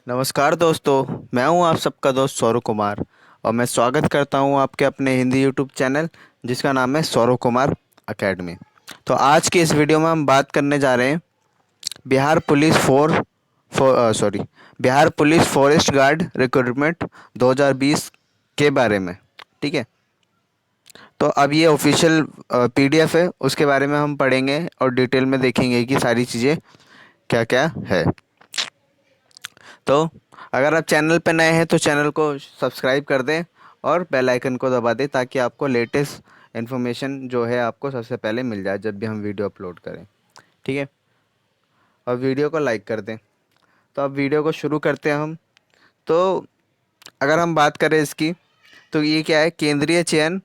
नमस्कार दोस्तों। मैं हूं आप सबका दोस्त सौरव कुमार और मैं स्वागत करता हूं आपके अपने हिंदी यूट्यूब चैनल जिसका नाम है सौरव कुमार एकेडमी। तो आज की इस वीडियो में हम बात करने जा रहे हैं Bihar police sorry Bihar police forest guard recruitment 2020 के बारे में। ठीक है। तो अब ये ऑफिशियल पीडीएफ है, उसके बारे में हम पढ़ेंगे और डिटेल में देखेंगे कि सारी चीज़ें क्या क्या है। तो अगर आप चैनल पर नए हैं तो चैनल को सब्सक्राइब कर दें और बेल आइकन को दबा दें ताकि आपको लेटेस्ट इन्फॉर्मेशन जो है आपको सबसे पहले मिल जाए जब भी हम वीडियो अपलोड करें। ठीक है। और वीडियो को लाइक कर दें। तो अब वीडियो को शुरू करते हैं हम। तो अगर हम बात करें इसकी, तो ये क्या है, केंद्रीय चयन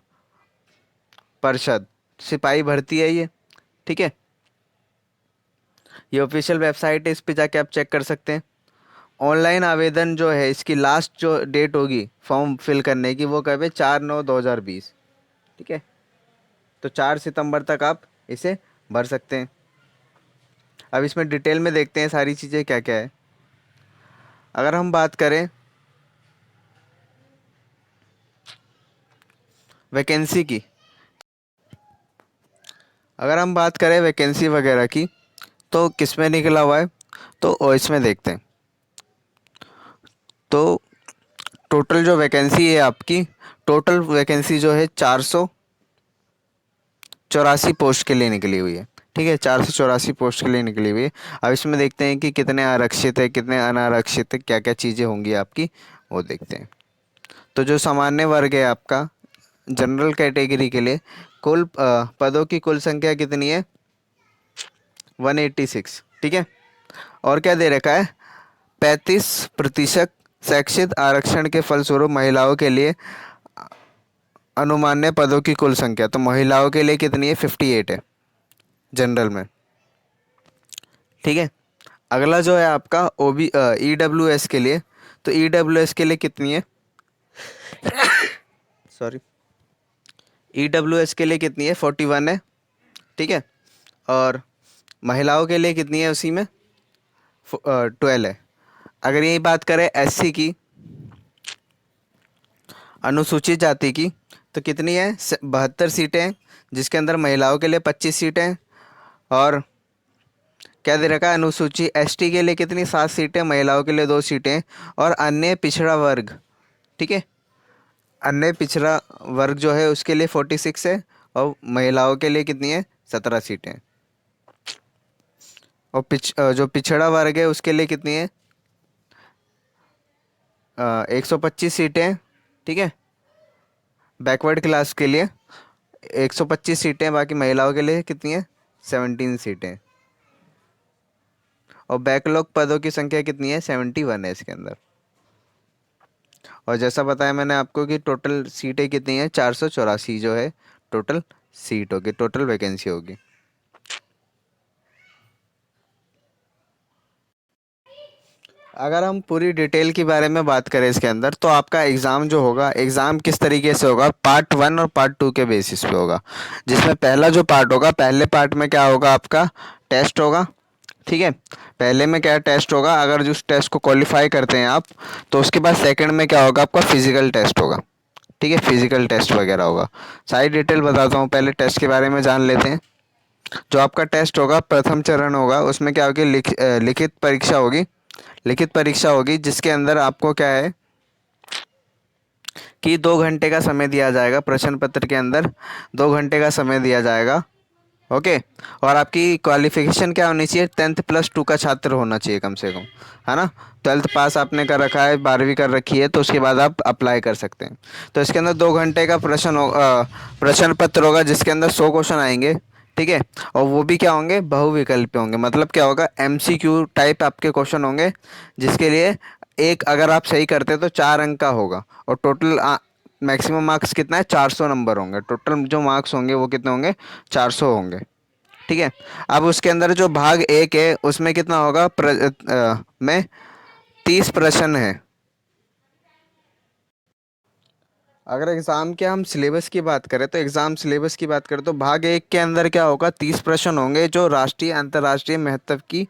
परिषद सिपाही भर्ती है ये। ठीक है। ये ऑफिशियल वेबसाइट है, इस पे जाके आप चेक कर सकते हैं। ऑनलाइन आवेदन जो है, इसकी लास्ट जो डेट होगी फॉर्म फिल करने की वो कब है, 4/9/2020। ठीक है। तो 4 सितंबर तक आप इसे भर सकते हैं। अब इसमें डिटेल में देखते हैं सारी चीज़ें क्या क्या है। अगर हम बात करें वैकेंसी की, अगर हम बात करें वैकेंसी वगैरह की, तो किस में निकला हुआ है, तो इसमें देखते हैं। तो टोटल जो वैकेंसी है आपकी, टोटल वैकेंसी जो है 484 पोस्ट के लिए निकली हुई है। ठीक है, 484 पोस्ट के लिए निकली हुई है। अब इसमें देखते हैं कि कितने आरक्षित है, कितने अनारक्षित है, क्या क्या चीज़ें होंगी आपकी, वो देखते हैं। तो जो सामान्य वर्ग है आपका, जनरल कैटेगरी के लिए कुल पदों की कुल संख्या कितनी है, 186। ठीक है। और क्या दे रखा है, 35% शैक्षिक आरक्षण के फलस्वरूप महिलाओं के लिए अनुमान्य पदों की कुल संख्या, तो महिलाओं के लिए कितनी है, 58 है जनरल में। ठीक है। अगला जो है आपका ईडब्ल्यूएस के लिए, तो ईडब्ल्यूएस के लिए कितनी है, सॉरी, ईडब्ल्यूएस के लिए कितनी है, 41 है। ठीक है। और महिलाओं के लिए कितनी है, उसी में 12 है। अगर यही बात करें एससी की, अनुसूचित जाति की, तो कितनी है, 72 सीटें हैं, जिसके अंदर महिलाओं के लिए 25 सीटें हैं। और क्या दे रखा है, अनुसूची एसटी के लिए कितनी, 7 सीटें, महिलाओं के लिए 2 सीटें। और अन्य पिछड़ा वर्ग, ठीक है, अन्य पिछड़ा वर्ग जो है उसके लिए 46 है। और महिलाओं के लिए कितनी है, 17 सीटें। और जो पिछड़ा वर्ग है उसके लिए कितनी है, 125 सीटें। ठीक है। बैकवर्ड क्लास के लिए 125 सीटें, बाकी महिलाओं के लिए कितनी है, 17 सीटें। और बैकलॉग पदों की संख्या कितनी है, 71 है इसके अंदर। और जैसा बताया मैंने आपको कि टोटल सीटें कितनी है, 484 जो है टोटल सीट होगी, टोटल वैकेंसी होगी। अगर हम पूरी डिटेल के बारे में बात करें इसके अंदर, तो आपका एग्ज़ाम जो होगा, एग्ज़ाम किस तरीके से होगा, पार्ट 1 और पार्ट 2 के बेसिस पे होगा। जिसमें पहला जो पार्ट होगा, पहले पार्ट में क्या होगा, आपका टेस्ट होगा। ठीक है। पहले में क्या टेस्ट होगा, अगर जो उस टेस्ट को क्वालिफाई करते हैं आप, तो उसके बाद सेकंड में क्या होगा, आपका फिजिकल टेस्ट होगा। ठीक है, फिजिकल टेस्ट वगैरह होगा। सारी डिटेल बताता हूँ, पहले टेस्ट के बारे में जान लेते हैं। जो आपका टेस्ट होगा, प्रथम चरण होगा, उसमें क्या होगी, लिखित परीक्षा होगी। लिखित परीक्षा होगी जिसके अंदर आपको क्या है कि 2 घंटे का समय दिया जाएगा, प्रश्न पत्र के अंदर 2 घंटे का समय दिया जाएगा। ओके। और आपकी क्वालिफिकेशन क्या होनी चाहिए, 10th+2 का छात्र होना चाहिए कम से कम, है ना। 12th पास आपने कर रखा है, 12वीं कर रखी है, तो उसके बाद आप अप्लाई कर सकते हैं। तो इसके अंदर 2 घंटे का प्रश्न पत्र होगा जिसके अंदर 100 क्वेश्चन आएंगे। ठीक है। और वो भी क्या होंगे, बहुविकल्पीय होंगे, मतलब क्या होगा, एमसीक्यू टाइप आपके क्वेश्चन होंगे, जिसके लिए एक अगर आप सही करते हैं तो 4 अंक का होगा। और टोटल मैक्सिमम मार्क्स कितना है, 400 नंबर होंगे। टोटल जो मार्क्स होंगे वो कितने होंगे, 400 होंगे। ठीक है। अब उसके अंदर जो भाग 1 है उसमें कितना होगा, में 30 प्रश्न है। अगर एग्ज़ाम के हम सिलेबस की बात करें, तो एग्ज़ाम सिलेबस की बात करें तो भाग 1 के अंदर क्या होगा, 30 प्रश्न होंगे जो राष्ट्रीय अंतर्राष्ट्रीय महत्व की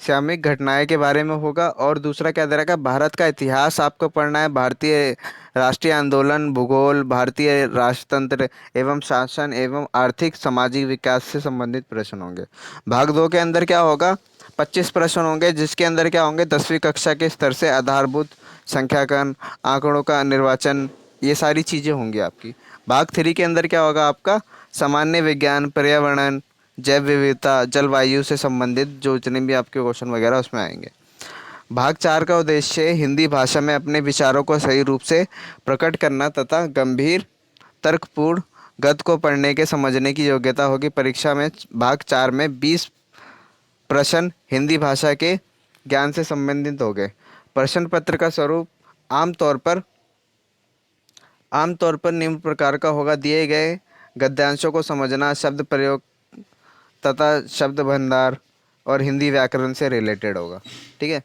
सामयिक घटनाएं के बारे में होगा। और दूसरा क्या दे रखा है, भारत का इतिहास आपको पढ़ना है, भारतीय राष्ट्रीय आंदोलन, भूगोल, भारतीय राष्ट्रतंत्र एवं शासन एवं आर्थिक सामाजिक विकास से संबंधित प्रश्न होंगे। भाग 2 के अंदर क्या होगा, 25 प्रश्न होंगे, जिसके अंदर क्या होंगे, 10वीं कक्षा के स्तर से आधारभूत संख्याकन, आंकड़ों का निर्वाचन, ये सारी चीज़ें होंगी आपकी। भाग 3 के अंदर क्या होगा आपका, सामान्य विज्ञान, पर्यावरण, जैव विविधता, जलवायु से संबंधित जो जितने भी आपके क्वेश्चन वगैरह उसमें आएंगे। भाग 4 का उद्देश्य हिंदी भाषा में अपने विचारों को सही रूप से प्रकट करना तथा गंभीर तर्कपूर्ण गद्य को पढ़ने के समझने की योग्यता होगी। परीक्षा में भाग 4 में 20 प्रश्न हिंदी भाषा के ज्ञान से संबंधित हो गए। प्रश्न पत्र का स्वरूप आमतौर पर निम्न प्रकार का होगा, दिए गए गद्यांशों को समझना, शब्द प्रयोग तथा शब्द भंडार और हिंदी व्याकरण से रिलेटेड होगा। ठीक है।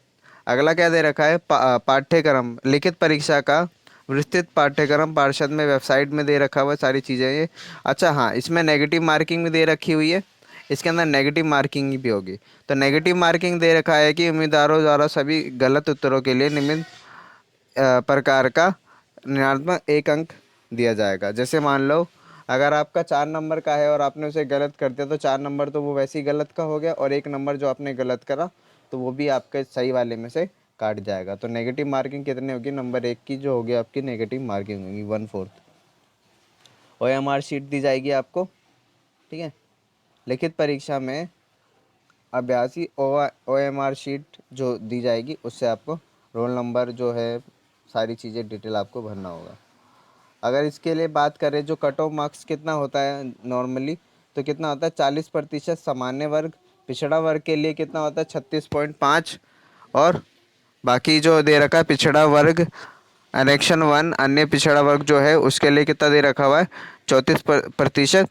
अगला क्या दे रखा है, पाठ्यक्रम, लिखित परीक्षा का विस्तृत पाठ्यक्रम पार्षद में वेबसाइट में दे रखा हुआ है सारी चीज़ें ये। अच्छा हाँ, इसमें नेगेटिव मार्किंग भी दे रखी हुई है, इसके अंदर नेगेटिव मार्किंग भी होगी। तो नेगेटिव मार्किंग दे रखा है कि उम्मीदवारों द्वारा सभी गलत उत्तरों के लिए निम्न प्रकार का ऋणात्मक 1 अंक दिया जाएगा। जैसे मान लो अगर आपका 4 नंबर का है और आपने उसे गलत कर दिया तो 4 नंबर तो वो वैसे ही गलत का हो गया, और 1 नंबर जो आपने गलत करा तो वो भी आपके सही वाले में से काट जाएगा। तो नेगेटिव मार्किंग कितनी होगी, नंबर 1 की जो होगी आपकी नेगेटिव मार्किंग होगी 1/4। OMR शीट दी जाएगी आपको। ठीक है। लिखित परीक्षा में अभ्यासी OMR शीट जो दी जाएगी उससे आपको रोल नंबर जो है सारी चीज़ें डिटेल आपको भरना होगा। अगर इसके लिए बात करें जो कट ऑफ मार्क्स कितना होता है नॉर्मली, तो कितना होता है 40% सामान्य वर्ग, पिछड़ा वर्ग के लिए कितना होता है 36.5, और बाकी जो दे रखा है पिछड़ा वर्ग एनेक्शन 1 अन्य पिछड़ा वर्ग जो है उसके लिए कितना दे रखा हुआ है 34%,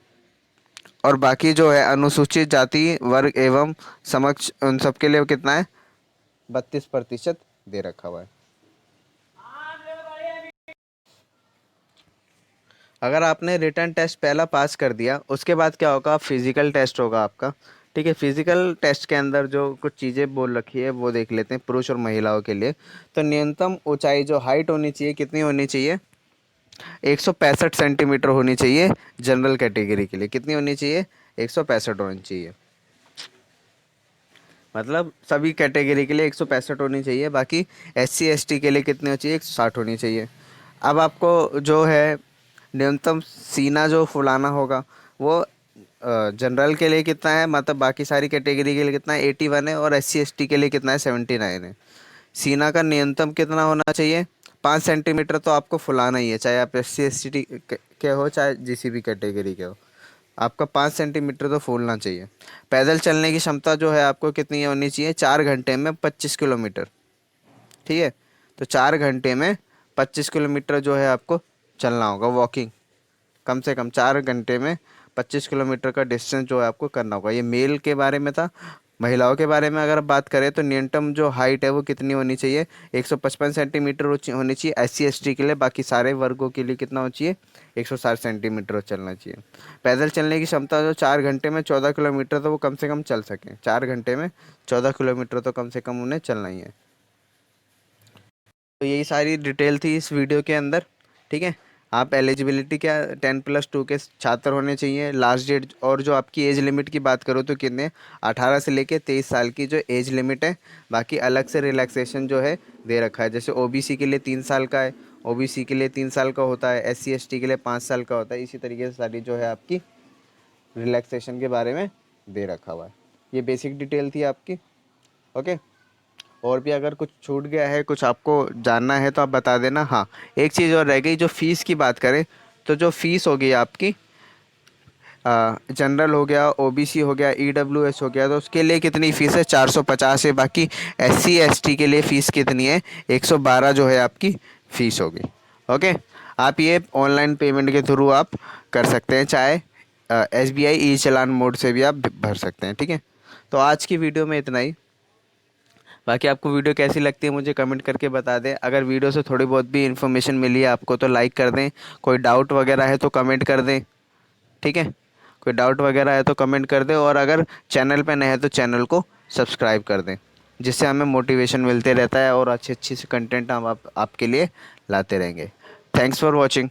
और बाकी जो है अनुसूचित जाति वर्ग एवं समक्ष उन सब के लिए कितना है 32% दे रखा हुआ है। अगर आपने रिटर्न टेस्ट पहला पास कर दिया उसके बाद क्या होगा, फिजिकल टेस्ट होगा आपका। ठीक है। फिजिकल टेस्ट के अंदर जो कुछ चीज़ें बोल रखी है वो देख लेते हैं पुरुष और महिलाओं के लिए। तो न्यूनतम ऊंचाई जो हाइट होनी चाहिए कितनी होनी चाहिए, 165 सेंटीमीटर होनी चाहिए। जनरल कैटेगरी के लिए कितनी होनी चाहिए, 165 होनी चाहिए। मतलब सभी कैटेगरी के लिए 165 होनी चाहिए। बाकी SC ST के लिए कितनी होनी चाहिए, 160 होनी चाहिए। अब आपको जो है न्यूनतम सीना जो फुलाना होगा वो जनरल के लिए कितना है, मतलब बाकी सारी कैटेगरी के लिए कितना है 81 है, और SC ST के लिए कितना है 79 है। सीना का न्यूनतम कितना होना चाहिए, 5 सेंटीमीटर तो आपको फुलाना ही है, चाहे आप SC ST के हो चाहे जिस भी कैटेगरी के हो, आपका 5 सेंटीमीटर तो फूलना चाहिए। पैदल चलने की क्षमता जो है आपको कितनी होनी चाहिए, 4 घंटे में 25 किलोमीटर। ठीक है। तो 4 घंटे में 25 किलोमीटर जो है आपको चलना होगा, वॉकिंग कम से कम 4 घंटे में 25 किलोमीटर का डिस्टेंस जो है आपको करना होगा। ये मेल के बारे में था। महिलाओं के बारे में अगर बात करें तो न्यूनतम जो हाइट है वो कितनी होनी चाहिए, 155 सेंटीमीटर होनी चाहिए SC ST के लिए। बाकी सारे वर्गों के लिए कितना होना चाहिए, 160 सेंटीमीटर चलना चाहिए। पैदल चलने की क्षमता जो 4 घंटे में 14 किलोमीटर तो वो कम से कम चल सकें, 4 घंटे में 14 किलोमीटर तो कम से कम उन्हें चलना ही है। तो यही सारी डिटेल थी इस वीडियो के अंदर। ठीक है। आप एलिजिबिलिटी क्या 10+2 के छात्र होने चाहिए, लास्ट डेट, और जो आपकी एज लिमिट की बात करो तो कितने 18 से लेके 23 साल की जो एज लिमिट है। बाकी अलग से रिलैक्सेशन जो है दे रखा है, जैसे OBC के लिए 3 साल का है, OBC के लिए 3 साल का होता है, SC ST के लिए 5 साल का होता है। इसी तरीके से सारी जो है आपकी रिलैक्सेशन के बारे में दे रखा हुआ है। ये बेसिक डिटेल थी आपकी। ओके। और भी अगर कुछ छूट गया है, कुछ आपको जानना है तो आप बता देना। हाँ, एक चीज़ और रह गई, जो फ़ीस की बात करें तो जो फ़ीस होगी आपकी जनरल हो गया, OBC हो गया, EWS हो गया, तो उसके लिए कितनी फ़ीस है, 450 है। बाकी SC ST के लिए फ़ीस कितनी है, 112 जो है आपकी फ़ीस होगी। ओके। आप ये ऑनलाइन पेमेंट के थ्रू आप कर सकते हैं, चाहे SBI ई चालान मोड से भी आप भर सकते हैं। ठीक है। तो आज की वीडियो में इतना ही। बाकी आपको वीडियो कैसी लगती है मुझे कमेंट करके बता दें। अगर वीडियो से थोड़ी बहुत भी इन्फॉर्मेशन मिली है आपको तो लाइक कर दें। कोई डाउट वगैरह है तो कमेंट कर दें। ठीक है। कोई डाउट वगैरह है तो कमेंट कर दें, और अगर चैनल पे नए हैं तो चैनल को सब्सक्राइब कर दें। जिससे हमें मोटिवेशन मिलते रहता है और अच्छी अच्छी से कंटेंट हम आपके लिए लाते रहेंगे। Thanks for watching.